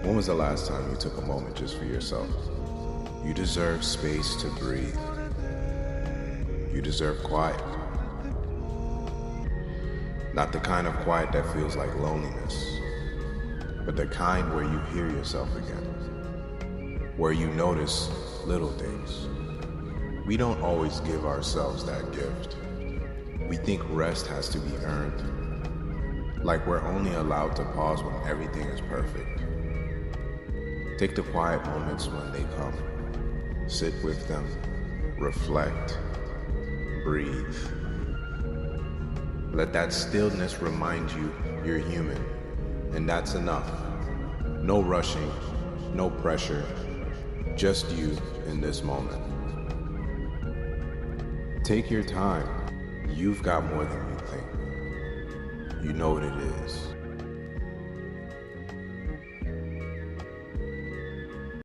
When was the last time you took a moment just for yourself? You deserve space to breathe. You deserve quiet. Not the kind of quiet that feels like loneliness, but the kind where you hear yourself again, where you notice little things. We don't always give ourselves that gift. We think rest has to be earned, like we're only allowed to pause when everything is perfect. Take the quiet moments when they come. Sit with them, reflect, breathe. Let that stillness remind you you're human, and that's enough. No rushing, no pressure, just you in this moment. Take your time. You've got more than you think. You know what it is.